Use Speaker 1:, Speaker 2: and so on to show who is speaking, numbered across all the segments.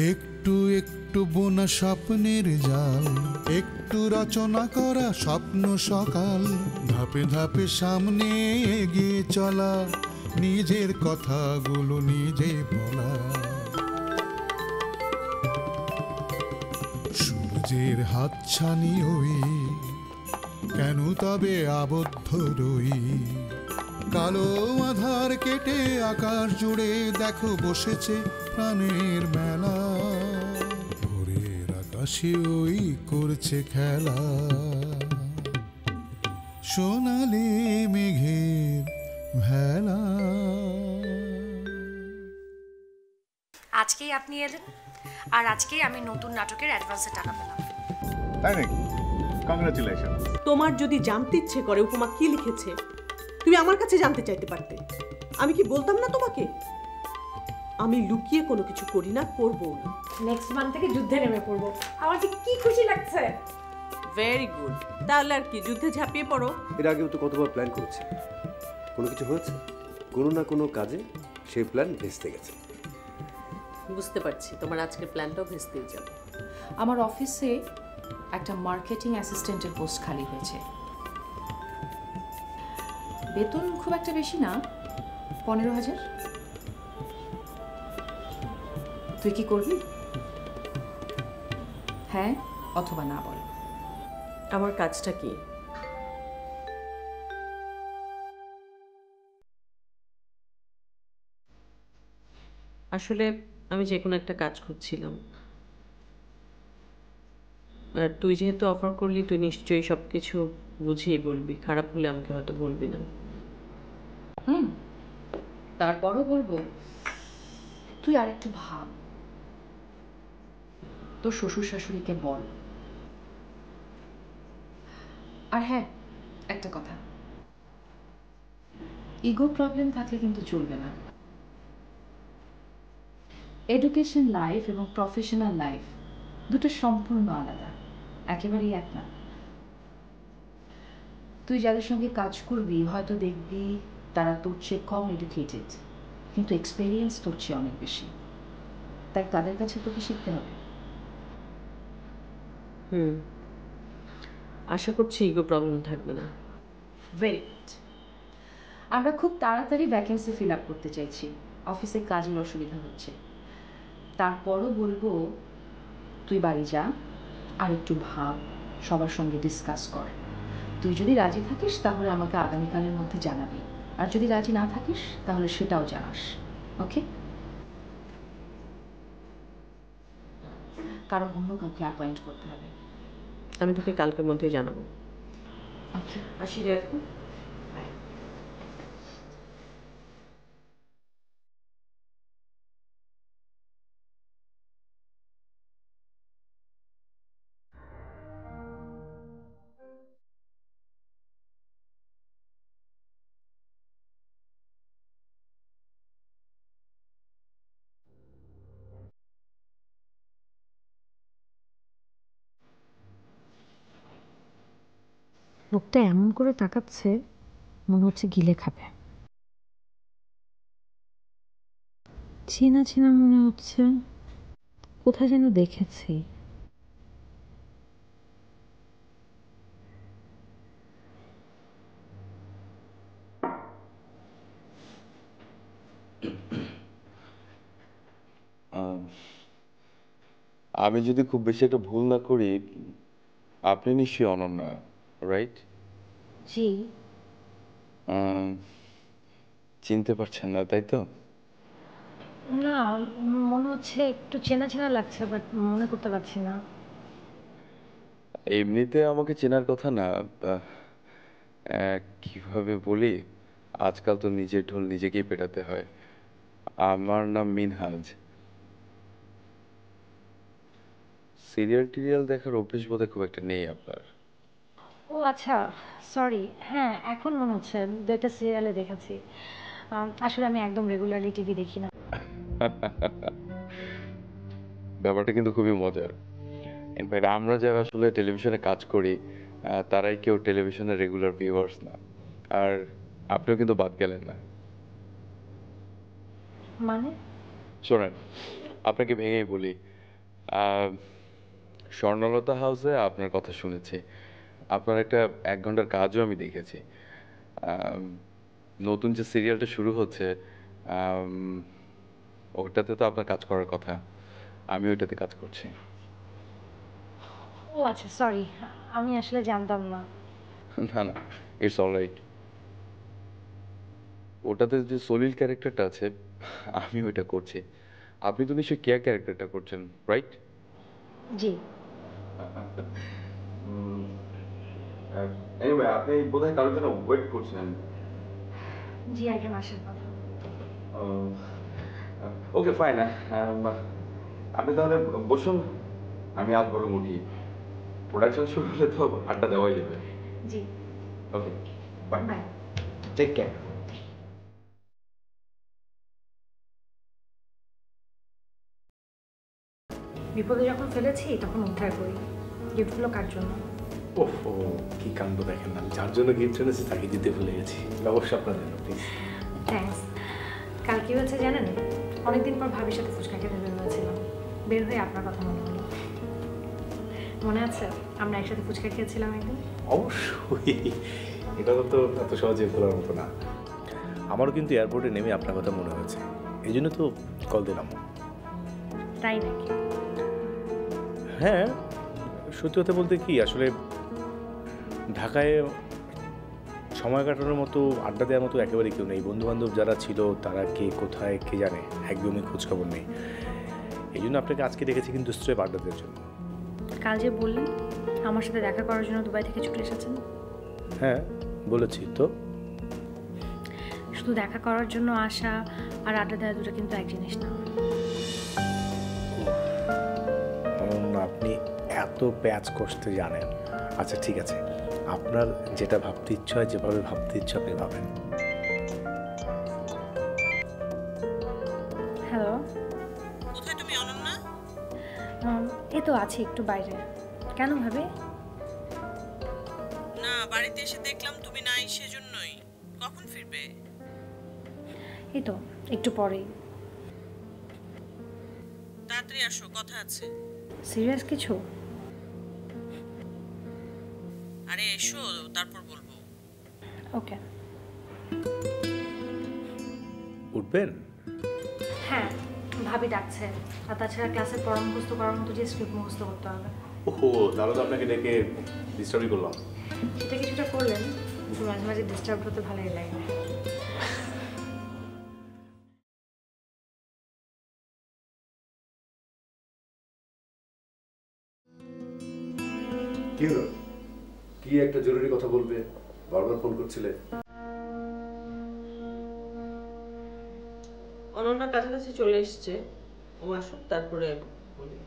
Speaker 1: একটু একটু বোনা স্বপ্নের জাল, একটু রচনা করা স্বপ্ন সকাল, ধাপে ধাপে সামনে এগিয়ে চলা, নিজের কথাগুলো নিজে বলা। সূর্যের হাতছানি ওই, কেন তবে আবদ্ধ রই? কালো আধার কেটে আকাশ জুড়ে দেখো বসেছে প্রাণের মেলা, ভোরের আকাশে ওই করছে খেলা, সোনালি মেঘের ভেলা।
Speaker 2: আজকেই আপনি এলেন, আর আজকেই আমি নতুন নাটকের অ্যাডভান্সে টাকা পেলাম।
Speaker 3: তাই নাকি? কংগ্রাচুলেশন।
Speaker 4: তোমার যদি জানতে ইচ্ছে করে উপমা কি লিখেছে, তুমি আমার কাছে জানতে চাইতে পারতে। আমি কি বলতাম না তোমাকে? আমি লুকিয়ে কোনো কিছু করি না, করবো না।
Speaker 2: নেক্সট মান্থ থেকে যুদ্ধে নেমে পড়বো, আমার যে কি খুশি লাগছে।
Speaker 4: ভেরি গুড, তাহলে আর কি, যুদ্ধে ঝাঁপিয়ে পড়ো।
Speaker 5: এর আগেও তো কতবার প্ল্যান করেছি, কোনো কিছু হয়েছে? কোনো না কোনো কাজে সেই প্ল্যান ভেস্তে গেছে।
Speaker 4: বুঝতে পারছি তোমার আজকের প্ল্যানটাও ভেস্তেই যাবে।
Speaker 6: আমার অফিসে একটা মার্কেটিং অ্যাসিস্ট্যান্টের পোস্ট খালি হয়েছে। বেতন খুব একটা বেশি না, 15,000। তুই কি করবি? হ্যাঁ অথবা না বল।
Speaker 4: আমার কাজটা কি? আসলে আমি যে কোনো একটা কাজ করছিলাম, আর তুই যেহেতু অফার করলি, তুই নিশ্চয়ই সব কিছু বুঝিয়ে বলবি, খারাপ হলে আমাকে হয়তো বলবি না।
Speaker 6: তারপরও বলবো, তুই আর একটু ভাব, তোর শ্বশুর শাশুড়িকে বল। আর হ্যাঁ, একটা কথা, ইগো প্রবলেম থাকলে কিন্তু চলবে না। এডুকেশন লাইফ এবং প্রফেশনাল লাইফ দুটো সম্পূর্ণ আলাদা, একেবারেই এক না। তুই যাদের সঙ্গে কাজ করবি হয়তো দেখবি তারা তোর চেয়ে কম এডুকেটেড, কিন্তু এক্সপেরিয়েন্স তোর চেয়ে অনেক বেশি, তাই তাদের কাছে তোকে শিখতে হবে।
Speaker 4: আশা করছি ইগো প্রবলেম থাকবে না।
Speaker 6: Very good. আমরা খুব তাড়াতাড়ি ভ্যাকেন্সি ফিল আপ করতে চাইছি, অফিসে কাজের অসুবিধা হচ্ছে। তারপরও বলবো, তুই বাড়ি যা, আর একটু ভাব, সবার সঙ্গে ডিসকাস কর। তুই যদি রাজি থাকিস তাহলে আমাকে আগামীকালের মধ্যে জানাবি, আর যদি রাজি না থাকিস তাহলে সেটাও জানাস। ওকে? কারণ অন্য কাউকে অ্যাপয়েন্ট করতে হবে।
Speaker 4: আমি তোকে কালকের মধ্যেই জানাবো।
Speaker 6: ওকে,
Speaker 4: আসি রে এখন।
Speaker 7: লোকটা এমন করে তাকাচ্ছে, মনে হচ্ছে গিলে খাবে। চেনা চেনা মনে হচ্ছে, কোথায় যেন দেখেছি।
Speaker 3: আমি যদি খুব বেশি একটা ভুল না করি, আপনি নিশ্চয়ই অনন্যা, রাইট?
Speaker 7: জি।
Speaker 3: চিনতে পারছেন না তাই তো?
Speaker 7: না, মনে হচ্ছে একটু চেনা চেনা লাগছে, বাট মনে করতে পারছি না।
Speaker 3: এমনিতে আমাকে চেনার কথা না, কিভাবে বলি, আজকাল তো নিজের ঢোল নিজেকেই পেটাতে হয়। আমার নাম মিনহাজ। সিরিয়াল টিরিয়াল দেখার অভ্যেস বোধহয় খুব একটা নেই আপনার।
Speaker 7: ও আচ্ছা, সরি। হ্যাঁ, এখন মনে হচ্ছে দুইটা সিরিয়ালে দেখেছি। আসলে আমি একদম রেগুলারলি টিভি দেখি না।
Speaker 3: ব্যাপারটা কিন্তু খুবই মজার। ইনফ্যাক্ট আমরা যারা আসলে টেলিভিশনে কাজ করি, তারাই কেউ টেলিভিশনের রেগুলার ভিউয়ার্স না। আর আপনিও কিন্তু বাদ গেলেন না।
Speaker 7: মানে?
Speaker 3: শোনেন, আপনাকে ভেঙেই বলি, আহ, স্বর্ণলতা হাউসে আপনার কথা শুনেছি, আপনার একটা 1 ঘন্টার কাজও আমি দেখেছি। আম, নতুন যে সিরিয়ালটা শুরু হচ্ছে, আম, ওটাতে তো আপনার কাজ করার কথা, আমি ওইটাতে কাজ করছি।
Speaker 7: ও আচ্ছা, সরি, আমি আসলে জানতাম না।
Speaker 3: না না, ইটস অল রাইট। ওটাতে যে সলিল ক্যারেক্টারটা আছে, আমি ওইটা করছি। আপনি তো নিশ্চয়ই কেয়া ক্যারেক্টারটা করছেন, রাইট?
Speaker 7: জি।
Speaker 3: এনিওয়ে, আপনি বোধহয় কারোর জন্য ওয়েট করছেন।
Speaker 7: জি, একজন আসার কথা।
Speaker 3: ওকে ফাইন, আপনি তাহলে বসুন, আমি আজ বরং উঠি। প্রোডাকশন শুরু হলে তো আড্ডা দেওয়াই যাবে।
Speaker 7: জি,
Speaker 3: okay, bye.
Speaker 7: Bye.
Speaker 3: Take care.
Speaker 7: বিপদে যখন ফেলেছি তখন উদ্ধার করি। গিফটগুলো কার জন্য?
Speaker 8: ওহো, কি কাণ্ড দেখেন না, যার জন্য গিফট এনেছি তাকে দিতে ভুলে গেছি। অবশ্যই আপনার জন্য, প্লিজ।
Speaker 7: থ্যাঙ্কস। কাল কি হয়েছে জানেন? অনেকদিন পর ভাবির সাথে ফুচকা খেতে বের হয়েছিলাম। বের হয়ে আপনার কথা মনে হলো। মনে আছে আমরা একসাথে ফুচকা খেয়েছিলাম একদিন?
Speaker 8: অবশ্যই, এটা তো এত সহজে ভোলার মতো না। আমারও কিন্তু এয়ারপোর্টে নেমে আপনার কথা মনে হয়েছে, এই জন্য তো কল দিলাম।
Speaker 7: তাই নাকি?
Speaker 8: হ্যাঁ, সত্যি কথা বলতে কি, আসলে ঢাকায় সময় কাটানোর মতো, আড্ডা দেওয়ার মতো একেবারেই কেউ নেই। বন্ধুবান্ধব যারা ছিল তারা কে কোথায় কে জানে, একদমই খোঁজখবর নেই। এই জন্য আপনাকে আজকে দেখেছি কিন্তু স্ট্রেপ আড্ডা দেওয়ার জন্য।
Speaker 7: কাল যে বললেন আমার সাথে দেখা করার জন্য দুবাই থেকে ছুটে এসেছেন।
Speaker 8: হ্যাঁ বলেছি তো।
Speaker 7: শুধু দেখা করার জন্য আসা আর আড্ডা দেওয়া দুটো কিন্তু এক জিনিস না।
Speaker 8: আপনি এত প্যাচ কষতে জানেন। আচ্ছা ঠিক আছে, আপনার যেটা ভাবতে ইচ্ছা হয়, যেভাবে ভাবতে ইচ্ছা আপনি ভাবেন।
Speaker 7: হ্যালো,
Speaker 4: কোথায় তুমি অনন্যা?
Speaker 7: এই তো আছি একটু বাইরে। কেন ভাবে?
Speaker 4: না, বাড়িতে এসে দেখলাম তুমি নাই, সেজন্যই। কখন ফিরবে?
Speaker 7: এই তো একটু পরেই।
Speaker 4: তাড়াতাড়ি আসো, কথা আছে।
Speaker 7: সিরিয়াস কিছু?
Speaker 4: আরে এসো, তারপর বলবো।
Speaker 7: ওকে।
Speaker 8: উঠবেন?
Speaker 7: হ্যাঁ, ভাবি ডাকছে। আর তাছাড়া ক্লাসের পড়া মুখস্থ করার মতো যে স্ক্রিপ্ট মুখস্থ করতে হবে।
Speaker 8: ওহো, তাহলে তো আপনাকে ডেকে ডিস্টার্বই করলাম।
Speaker 7: সেটা কিছুটা করলেন, কিন্তু মাঝে মাঝে ডিস্টার্ব হতে ভালোই লাগে।
Speaker 5: কি হলো? কি একটা জরুরি কথা বলবে, বারবার ফোন করছিলে।
Speaker 4: অনন্যার কাছাকাছি চলে এসছে, ও আসুক তারপরে বলি।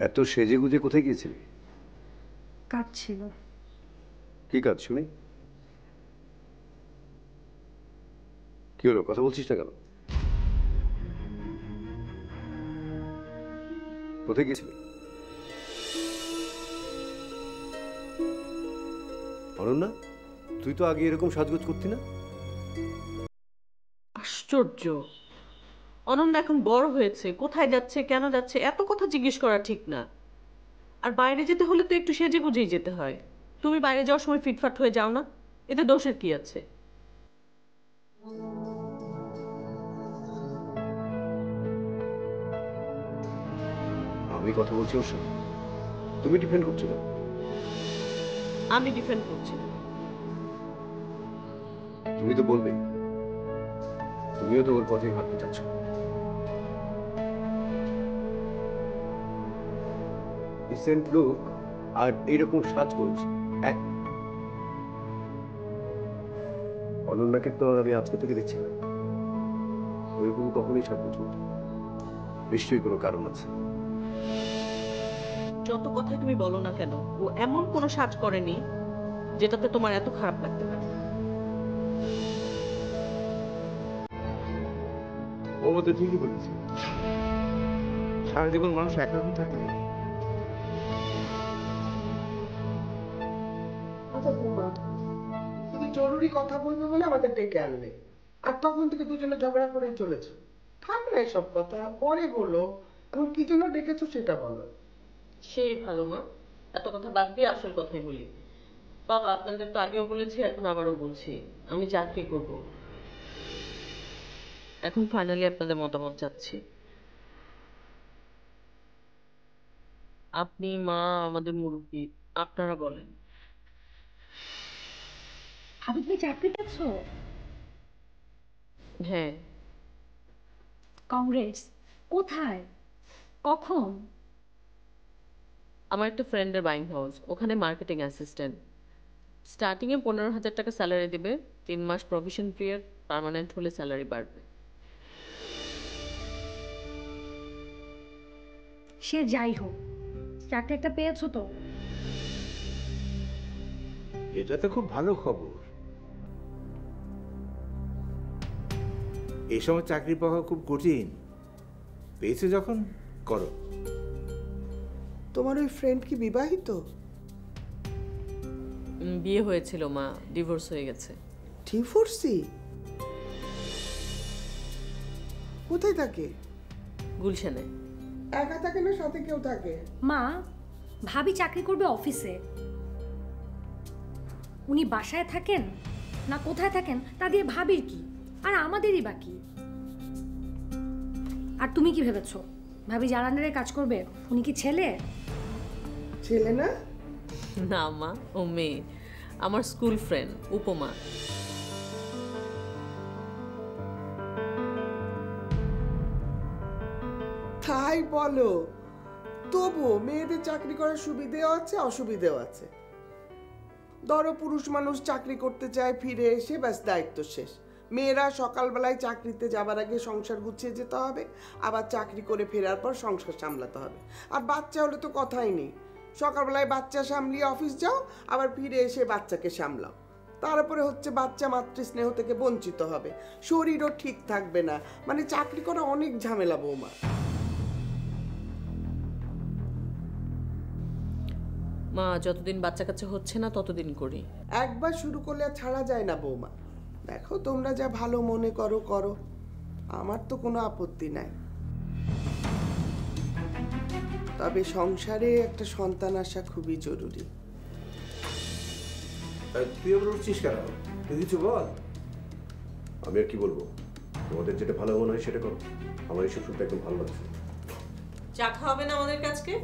Speaker 5: এত সেজে গুজে কোথায় গিয়েছিলি?
Speaker 7: কাজ ছিল।
Speaker 5: কি কাজ শুনি? কি হলো, কথা বলছিস না কেন? কোথায় গিয়েছিলি? অনন্যা, তুই তো আগে এরকম সাজগোজ করতি না।
Speaker 4: আশ্চর্য, অনন্যা এখন বড় হয়েছে, কোথায় যাচ্ছে কেন যাচ্ছে এত কথা জিজ্ঞেস করা ঠিক না। আর বাইরে যেতে হলে তো একটু সেজে গুজেই যেতে হয়। তুমি বাইরে যাওয়ার সময় ফিটফাট হয়ে যাও না, এতে দোষের কি আছে?
Speaker 5: আমি কথা বলছি ওর সাথে, তুমি ডিফেন্ড করছো না।
Speaker 4: আমি ডিফেন্ড করছি না।
Speaker 5: তুমি তো বলবেই, তুমিও তো ওর পথেই হাঁটতে চাচ্ছ। ডিসেন্ট লুক আর এইরকম সাজগোজ এক। অনন্যাকে তো আমি আজকে থেকে দেখছি না, ওইরকম কখনোই সাজগোজ করতো না। নিশ্চয়ই কোনো কারণ আছে।
Speaker 4: যত কথাই তুমি বলো না কেন, ও এমন কোনো সাজ করেনি যেটাতে তোমার এত খারাপ লাগতে পারে।
Speaker 5: ও তো ঠিকই বলেছে, সারা জীবন মানুষ একরকম থাকে না।
Speaker 9: তুমি জরুরি কথা বলবে বলে আমাদের ডেকে আনলে, আর তখন থেকে দুজনে ঝগড়া করে চলেছো। থাক না এসব কথা, পরে বলো। এখন কি জন্য ডেকেছো সেটা বলো।
Speaker 4: সেই ভালো মা, এত কথা বাদ দিয়ে আসল কথাই বলি। বাবা, আপনাদের তো আগেও বলেছি, এখন আবারও বলছি, আমি চাকরি করব। এখন ফাইনালি আপনাদের মতামত চাচ্ছি। আপনি, মা, আমাদের মুরব্বী, আপনারা বলেন।
Speaker 7: ভাবি তুমি চাকরি পেয়েছো?
Speaker 4: হ্যাঁ।
Speaker 7: কংগ্রেস। কোথায়? কখন?
Speaker 4: আমার একটা ফ্রেন্ডের বাইং হাউস, ওখানে মার্কেটিং অ্যাসিস্ট্যান্ট। স্টার্টিংয়ে 15,000 টাকা স্যালারি দেবে, 3 মাস প্রভিশন পিরিয়ড, পার্মানেন্ট হলে স্যালারি বাড়বে।
Speaker 7: সে যাই হোক, চাকরি একটা পেয়েছো তো।
Speaker 5: এটা তো খুব ভালো খবর। এই সময় চাকরি পাওয়া খুব কঠিন, পেয়েছে যখন করো।
Speaker 9: তোমার ওই ফ্রেন্ড কি বিবাহিত?
Speaker 4: বিয়ে হয়েছিল মা, ডিভোর্স হয়ে গেছে।
Speaker 9: ডিভোর্সি? কোথায় থাকে?
Speaker 4: গুলশানে।
Speaker 9: একা থাকে না সাথে কেউ থাকে?
Speaker 7: মা, ভাবি চাকরি করবে অফিসে। উনি বাসায় থাকেন না কোথায় থাকেন তা দিয়ে ভাবির কি, আর আমাদেরই বাকি। আর তুমি কি ভেবেছো ভাবি যার আন্ডারে কাজ করবে? উনি কি ছেলে?
Speaker 9: ছেলে না?
Speaker 4: না মা, ও মেয়ে, আমার স্কুল ফ্রেন্ড উপমা।
Speaker 9: তাই বলো? তবু মেয়েদের চাকরি করার সুবিধেও আছে অসুবিধেও আছে। ধরো পুরুষ মানুষ চাকরি করতে চায়, ফিরে এসে ব্যাস দায়িত্ব শেষ। মেয়েরা সকালবেলায় চাকরিতে যাবার আগে সংসার গুছিয়ে যেতে হবে, আবার চাকরি করে ফেরার পর সংসার সামলাতে হবে। আর বাচ্চা হলে তো কথাই নেই, সকালবেলায় বাচ্চা সামলিয়ে অফিস যাও, আবার ফিরে এসে বাচ্চাকে সামলাও। তারপরে হচ্ছে বাচ্চা মাতৃস্নেহ থেকে বঞ্চিত হবে, শরীরও ঠিক থাকবে না। মানে চাকরি করা অনেক ঝামেলা বৌমা।
Speaker 4: মা, যতদিন বাচ্চা কাচ্চা হচ্ছে না ততদিন করি।
Speaker 9: একবার শুরু করলে আর ছাড়া যায় না বৌমা। দেখো তোমরা যা ভালো মনে করো করো, আমার তো কোনো আপত্তি নাই। তবে সংসারে একটা সন্তান আসা খুবই জরুরি।
Speaker 5: তুই আবার উঠছিস কেন? তুই কিছু বল।
Speaker 10: আমি আর কি বলবো, তোমাদের যেটা ভালো মনে হয় সেটা করো। আমার এইসব শুনতে একদম ভালো লাগছে।
Speaker 4: চা খাওয়াবে না আমাদের কাছকে?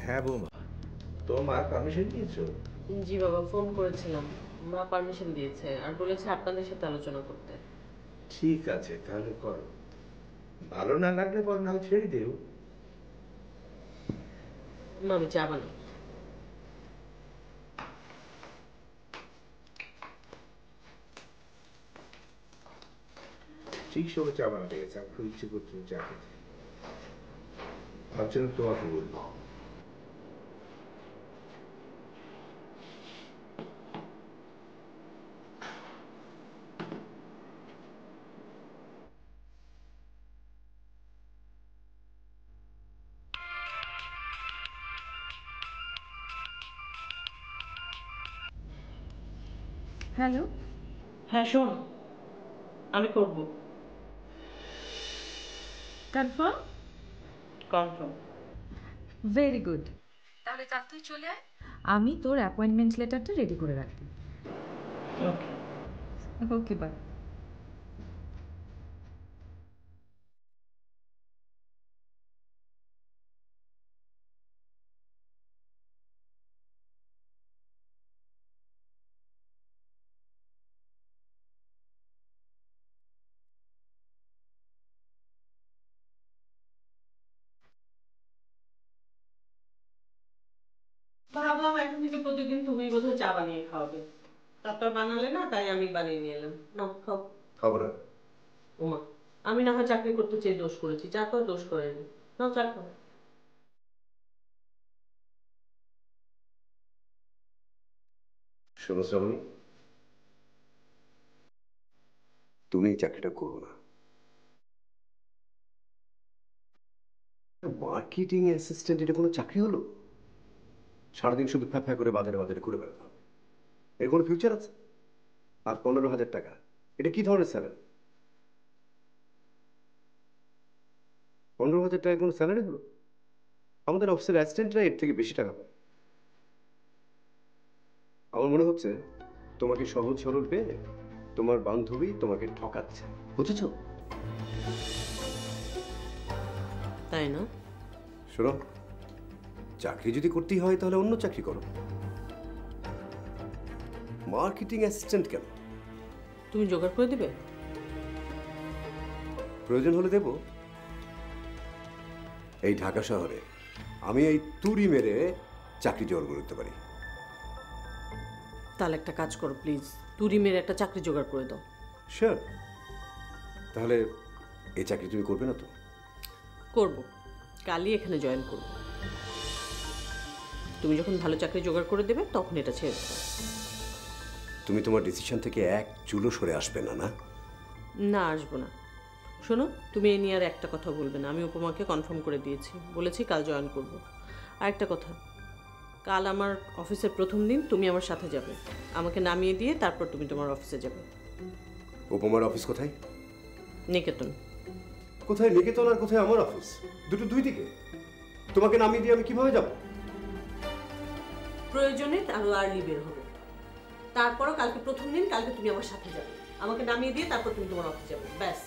Speaker 5: হ্যাঁ বৌমা, তোমার পারমিশন নিয়েছো?
Speaker 4: জি বাবা, ফোন করেছিলাম, মা পারমিশন দিয়েছে আর বলেছে আপনাদের সাথে আলোচনা করতে।
Speaker 5: ঠিক আছে, তাহলে করো। ভালো না লাগলে পর না ছেড়ে দিও।
Speaker 4: মা, আমি চা বানাই।
Speaker 5: ঠিক সময় চা বানাতে গেছে, আমার খুব ইচ্ছে করছিল চা খেতে। ভাবছিলাম তোমাকে বলবো।
Speaker 7: হ্যালো।
Speaker 4: হ্যাঁ শোন, আমি করব।
Speaker 7: কনফার্ম?
Speaker 4: কনফার্ম।
Speaker 7: Very good. তাহলে কাল তুই চলে আয়, আমি তোর অ্যাপয়েন্টমেন্ট লেটারটা রেডি করে রাখবো।
Speaker 4: ওকে।
Speaker 7: ওকে, বাই।
Speaker 4: ভাবলাম এখন থেকে প্রতিদিন তুমি বোধহয় চা বানিয়ে খাওয়াবে, তারপর বানালে না, তাই আমি বানিয়ে নিয়ে এলাম। নাও খাও।
Speaker 10: খাবো না।
Speaker 4: ওমা, আমি না হয় চাকরি করতে চেয়ে দোষ করেছি, চা তো দোষ করেনি। নাও চা খাও।
Speaker 10: শোনো শ্রাবণী, তুমি এই চাকরিটা করো না। মার্কেটিং অ্যাসিস্ট্যান্ট এটা কোনো চাকরি হলো? সারাদিন শুধু ফ্যা ফ্যা করে বাজারে বাজারে ঘুরে বেড়াতে হবে। এর কোনো ফিউচার আছে? আর 15,000 টাকা, এটা কি ধরনের স্যালারি? 15,000 টাকা কোনো স্যালারি হলো? আমাদের অফিসের অ্যাসিস্ট্যান্টরা এর থেকে বেশি টাকা পায়। আমার মনে হচ্ছে তোমাকে সহজ সরল পেয়ে তোমার বান্ধবী তোমাকে ঠকাচ্ছে, বুঝেছো?
Speaker 4: তাই না?
Speaker 10: শোনো, চাকরি যদি করতেই হয় তাহলে অন্য চাকরি করো। মার্কেটিং অ্যাসিস্ট্যান্ট কেন?
Speaker 4: তুমি জোগাড় করে দিবে?
Speaker 10: প্রয়োজন হলে দেব। এই ঢাকা শহরে আমি এই তুড়ি মেরে চাকরি জোগাড় করতে পারি।
Speaker 4: তাহলে একটা কাজ করো প্লিজ, তুরি মেরে একটা চাকরি জোগাড় করে দাও।
Speaker 10: শিওর। তাহলে এই চাকরি তুমি করবে না তো?
Speaker 4: করব, কালই এখানে জয়েন করব। তুমি যখন ভালো চাকরি জোগাড় করে দেবে তখন এটা ছেড়ে দেবো।
Speaker 10: তুমি তোমার ডিসিশন থেকে এক চুলো সরে আসবে না, না?
Speaker 4: না, আসবো না। শোনো, তুমি এই নিয়ে আর একটা কথা বলবে না। আমি উপমাকে কনফার্ম করে দিয়েছি, বলেছি কাল জয়েন করব। আর একটা কথা, কাল আমার অফিসের প্রথম দিন তুমি আমার সাথে যাবে, আমাকে নামিয়ে দিয়ে তারপর তুমি তোমার অফিসে যাবে।
Speaker 10: উপমার অফিস কোথায়?
Speaker 4: নিকেতন।
Speaker 10: কোথায় নিকেতন আর কোথায় আমার অফিস? দুটো দুই দিকে। তোমাকে নামিয়ে দিয়ে আমি কিভাবে যাব?
Speaker 4: প্রয়োজনে আরো আর্লি বের হবে। তারপরও কালকে প্রথম দিন, কালকে তুমি আমার সাথে যাবে, আমাকে নামিয়ে দিয়ে তারপর তুমি তোমার অফিসে যাবে, ব্যাস।